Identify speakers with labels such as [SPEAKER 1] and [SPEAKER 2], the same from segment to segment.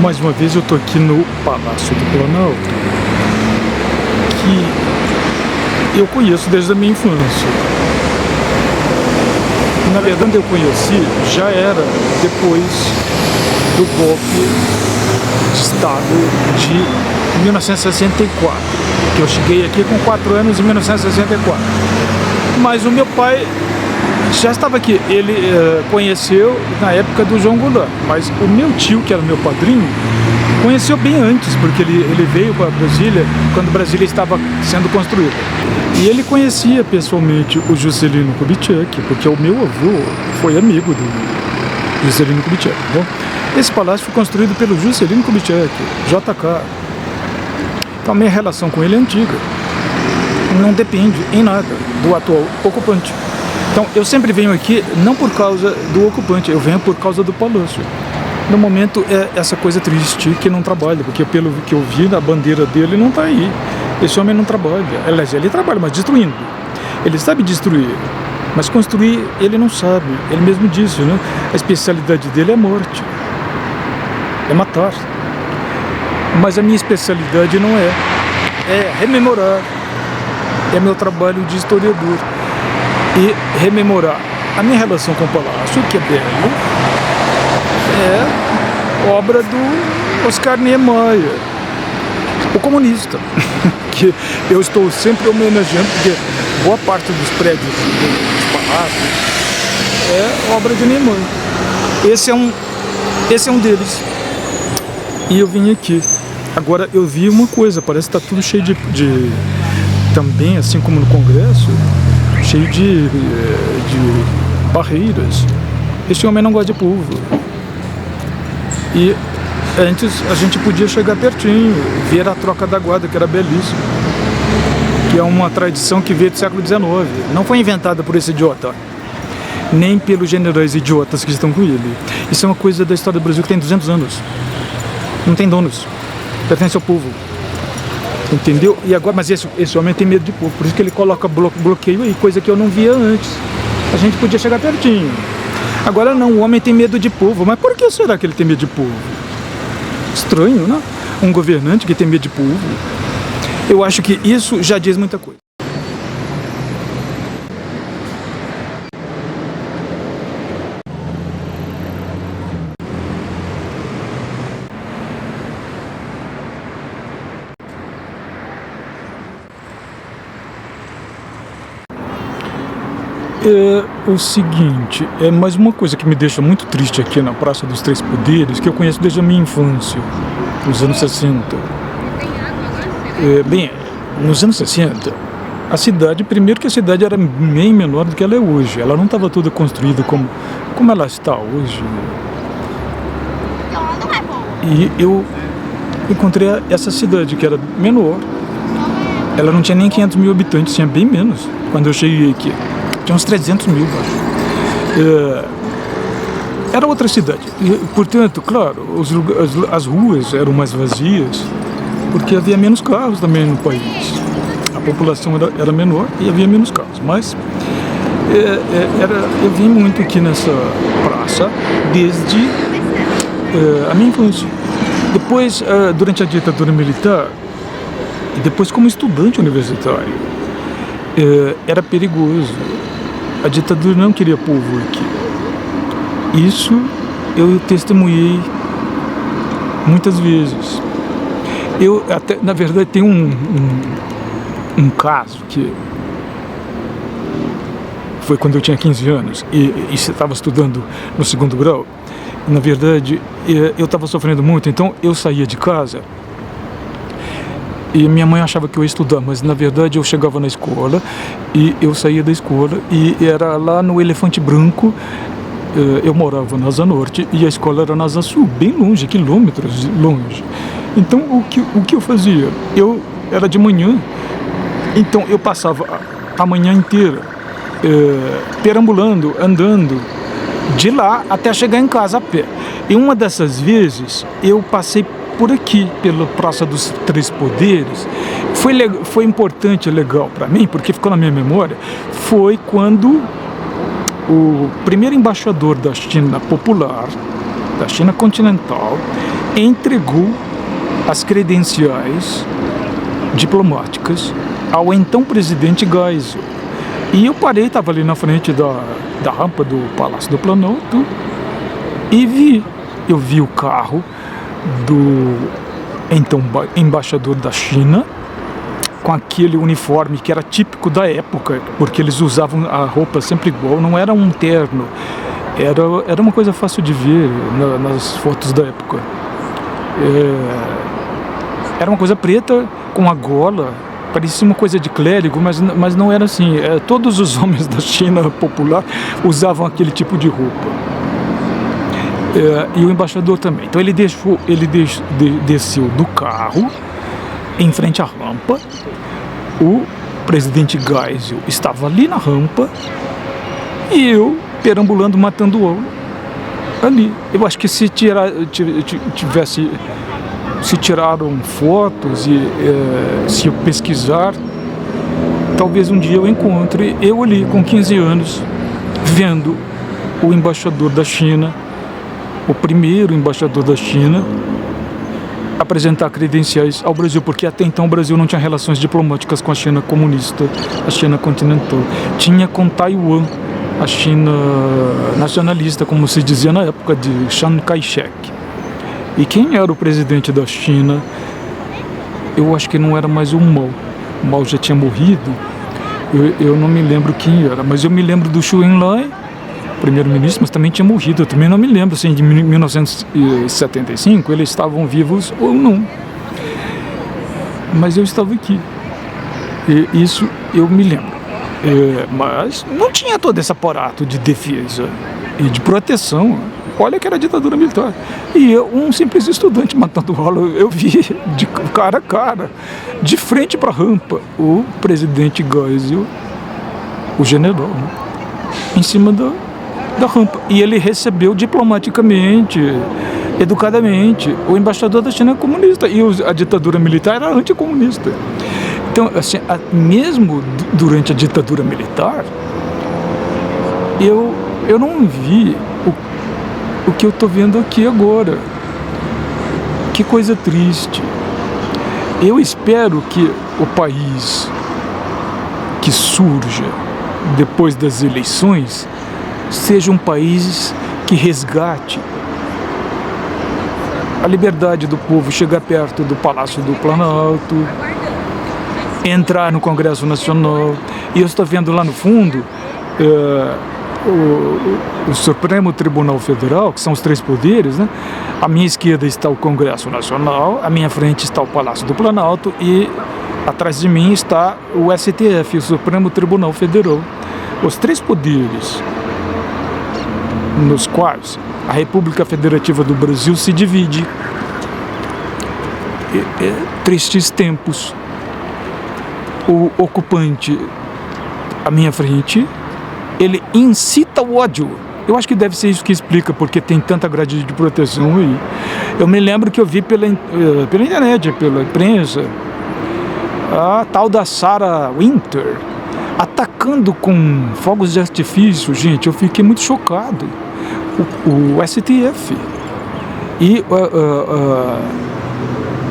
[SPEAKER 1] Mais uma vez eu estou aqui no Palácio do Planalto, que eu conheço desde a minha infância. Na verdade, quando eu conheci, já era depois do golpe de Estado de 1964, que eu cheguei aqui com 4 anos em 1964. Mas o meu pai já estava aqui, ele conheceu na época do João Goulart, mas o meu tio, que era meu padrinho, conheceu bem antes, porque ele veio para Brasília quando Brasília estava sendo construída. E ele conhecia pessoalmente o Juscelino Kubitschek, porque o meu avô foi amigo do Juscelino Kubitschek. Bom, esse palácio foi construído pelo Juscelino Kubitschek, JK. Então a minha relação com ele é antiga, não depende em nada do atual ocupante. Então eu sempre venho aqui não por causa do ocupante, eu venho por causa do palácio. No momento é essa coisa triste que não trabalha, porque pelo que eu vi, a bandeira dele não está aí. Esse homem não trabalha. Aliás, ele trabalha, mas destruindo. Ele sabe destruir, mas construir ele não sabe. Ele mesmo disse, né? A especialidade dele é a morte, é matar. Mas a minha especialidade não é rememorar. É meu trabalho de historiador. E rememorar a minha relação com o palácio, que é belo, é obra do Oscar Niemeyer, o comunista, que eu estou sempre homenageando, porque boa parte dos prédios dos palácios é obra de Niemeyer. Esse é um deles. E eu vim aqui. Agora eu vi uma coisa, parece que está tudo cheio de também, assim como no Congresso, cheio de barreiras. Esse homem não gosta de povo. E antes a gente podia chegar pertinho, ver a troca da guarda, que era belíssima, que é uma tradição que veio do século XIX. Não foi inventada por esse idiota, nem pelos generais idiotas que estão com ele. Isso é uma coisa da história do Brasil que tem 200 anos. Não tem donos, pertence ao povo. Entendeu? E agora, mas esse homem tem medo de povo, por isso que ele coloca bloqueio aí, coisa que eu não via antes. A gente podia chegar pertinho. Agora não, o homem tem medo de povo. Mas por que será que ele tem medo de povo? Estranho, né? Um governante que tem medo de povo. Eu acho que isso já diz muita coisa. É o seguinte, é mais uma coisa que me deixa muito triste aqui na Praça dos Três Poderes, que eu conheço desde a minha infância, nos anos 60. Bem, nos anos 60, a cidade, primeiro que a cidade era bem menor do que ela é hoje, ela não estava toda construída como ela está hoje. E eu encontrei essa cidade que era menor, ela não tinha nem 500 mil habitantes, tinha bem menos quando eu cheguei aqui. Tinha uns 300 mil, acho. Era outra cidade. E, portanto, claro, as ruas eram mais vazias, porque havia menos carros também no país. A população era menor e havia menos carros. Mas eu vim muito aqui nessa praça desde a minha infância. Depois, durante a ditadura militar, e depois como estudante universitário, era perigoso. A ditadura não queria povo aqui. Isso eu testemunhei muitas vezes. Eu até, na verdade, tem um caso que foi quando eu tinha 15 anos e estava estudando no 2º grau. Na verdade, eu estava sofrendo muito, então eu saía de casa. E minha mãe achava que eu ia estudar, mas na verdade eu chegava na escola e eu saía da escola e era lá no Elefante Branco. Eu morava na Asa Norte e a escola era na Asa Sul, bem longe, quilômetros longe. Então o que eu fazia? Eu era de manhã, então eu passava a manhã inteira perambulando, andando de lá até chegar em casa a pé. E uma dessas vezes eu passei por aqui, pela Praça dos Três Poderes. Foi importante e legal para mim, porque ficou na minha memória, foi quando o primeiro embaixador da China popular, da China continental, entregou as credenciais diplomáticas ao então presidente Geisel. E eu parei, estava ali na frente da rampa do Palácio do Planalto e eu vi o carro do então embaixador da China com aquele uniforme que era típico da época, porque eles usavam a roupa sempre igual, não era um terno, era uma coisa fácil de ver nas fotos da época. Era uma coisa preta com a gola, parecia uma coisa de clérigo, mas não era assim. Todos os homens da China popular usavam aquele tipo de roupa. E o embaixador também. Então ele desceu do carro em frente à rampa. O presidente Geisel estava ali na rampa e eu perambulando, matando aula ali. Eu acho que se tiraram fotos e se eu pesquisar, talvez um dia eu encontre eu ali com 15 anos vendo o embaixador da China, o primeiro embaixador da China, apresentar credenciais ao Brasil, porque até então o Brasil não tinha relações diplomáticas com a China comunista, a China continental. Tinha com Taiwan, a China nacionalista, como se dizia na época de Chiang Kai-shek. E quem era o presidente da China? Eu acho que não era mais o Mao. O Mao já tinha morrido. Eu não me lembro quem era, mas eu me lembro do Zhou Enlai, primeiro-ministro, mas também tinha morrido. Eu também não me lembro se em 1975 eles estavam vivos ou não. Mas eu estava aqui. E isso eu me lembro. Mas não tinha todo esse aparato de defesa e de proteção. Olha que era a ditadura militar. E eu, um simples estudante matando aula, eu vi de cara a cara, de frente para a rampa, o presidente Geisel, o general, né, em cima da rampa. E ele recebeu diplomaticamente, educadamente, o embaixador da China comunista. E a ditadura militar era anticomunista. Então, assim, mesmo durante a ditadura militar, eu não vi o que eu estou vendo aqui agora. Que coisa triste. Eu espero que o país que surja depois das eleições seja um país que resgate a liberdade do povo, chegar perto do Palácio do Planalto, entrar no Congresso Nacional. E eu estou vendo lá no fundo o Supremo Tribunal Federal, que são os três poderes, né? À minha esquerda está o Congresso Nacional, à minha frente está o Palácio do Planalto e atrás de mim está o STF, o Supremo Tribunal Federal. Os três poderes nos quais a República Federativa do Brasil se divide. Tristes tempos. O ocupante à minha frente, ele incita o ódio. Eu acho que deve ser isso que explica porque tem tanta grade de proteção. E eu me lembro que eu vi pela internet, pela imprensa, a tal da Sarah Winter atacando com fogos de artifício. Gente, eu fiquei muito chocado. O STF e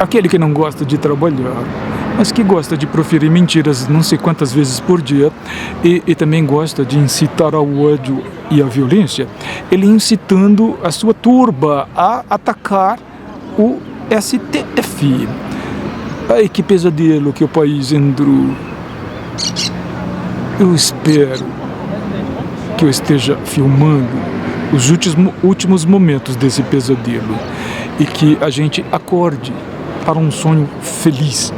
[SPEAKER 1] aquele que não gosta de trabalhar, mas que gosta de proferir mentiras não sei quantas vezes por dia e também gosta de incitar ao ódio e à violência, ele incitando a sua turba a atacar o STF. Ai, que pesadelo que o país entrou. Eu espero que eu esteja filmando os últimos momentos desse pesadelo e que a gente acorde para um sonho feliz.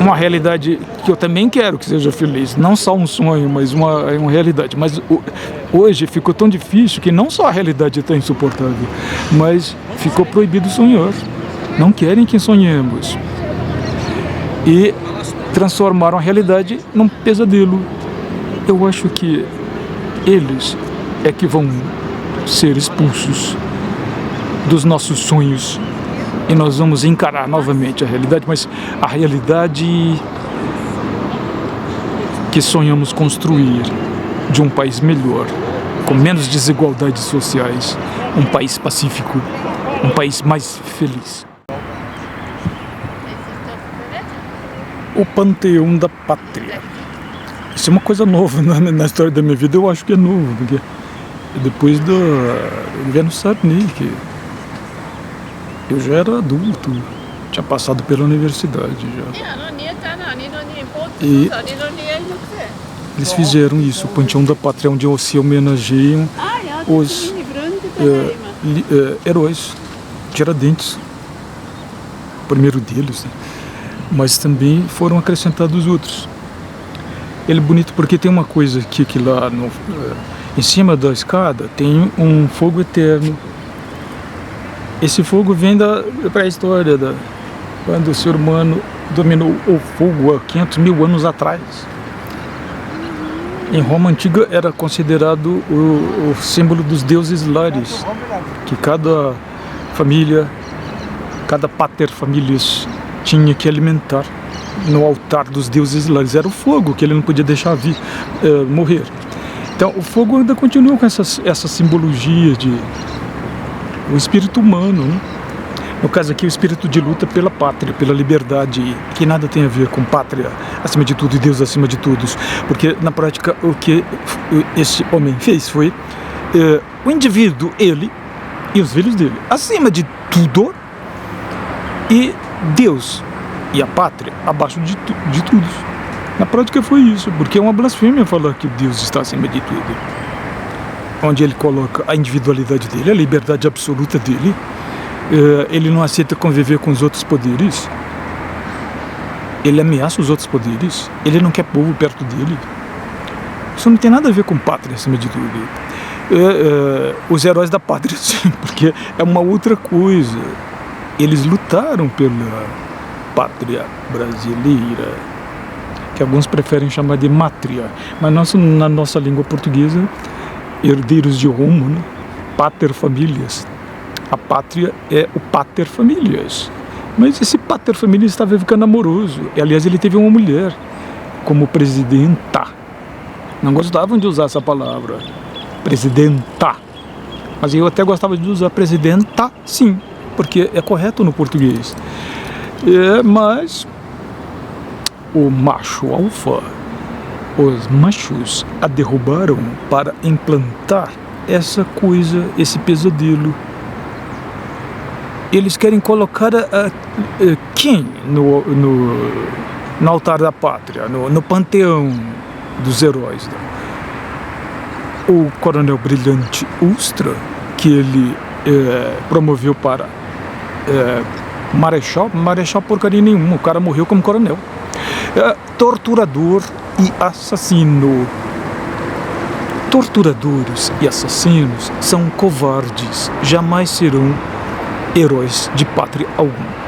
[SPEAKER 1] Uma realidade que eu também quero que seja feliz, não só um sonho, mas uma realidade. Mas hoje ficou tão difícil que não só a realidade está insuportável, mas ficou proibido sonhar. Não querem que sonhemos. E transformaram a realidade num pesadelo. Eu acho que eles é que vão ser expulsos dos nossos sonhos e nós vamos encarar novamente a realidade, mas a realidade que sonhamos construir de um país melhor, com menos desigualdades sociais, um país pacífico, um país mais feliz. O Panteão da Pátria. Isso é uma coisa nova na história da minha vida, eu acho que é novo, porque depois do governo Sarney, que eu já era adulto, tinha passado pela universidade já. E eles fizeram isso, o Panteão da Pátria, onde se homenageiam os heróis Tiradentes, o primeiro deles, né? Mas também foram acrescentados outros. Ele é bonito porque tem uma coisa aqui que lá em cima da escada tem um fogo eterno. Esse fogo vem da pré-história, quando o ser humano dominou o fogo há 500 mil anos atrás. Em Roma Antiga era considerado o símbolo dos deuses lares, que cada família, cada pater familias tinha que alimentar no altar dos deuses lares. Era o fogo que ele não podia deixar morrer. Então o fogo ainda continua com essa simbologia de o espírito humano, né? No caso aqui, o espírito de luta pela pátria, pela liberdade, que nada tem a ver com pátria acima de tudo e Deus acima de todos, porque na prática o que esse homem fez foi o indivíduo, ele e os filhos dele, acima de tudo, e Deus e a pátria abaixo de tudo. Na prática foi isso, porque é uma blasfêmia falar que Deus está acima de tudo, onde ele coloca a individualidade dele, a liberdade absoluta dele. Ele não aceita conviver com os outros poderes, ele ameaça os outros poderes, ele não quer povo perto dele. Isso não tem nada a ver com pátria acima de tudo. Os heróis da pátria, sim, porque é uma outra coisa. Eles lutaram pela pátria brasileira, que alguns preferem chamar de mátria, mas na nossa língua portuguesa, herdeiros de Roma, né? Pater familias. A pátria é o pater familias. Mas esse pater familias estava ficando amoroso. E, aliás, ele teve uma mulher como presidenta. Não gostavam de usar essa palavra, presidenta. Mas eu até gostava de usar presidenta, sim, porque é correto no português. Mas o macho alfa, os machos a derrubaram para implantar essa coisa, esse pesadelo. Eles querem colocar quem no altar da pátria, no panteão dos heróis. O coronel brilhante Ustra, que ele promoveu para marechal porcaria nenhuma, o cara morreu como coronel. Torturador e assassino. Torturadores e assassinos são covardes, jamais serão heróis de pátria alguma.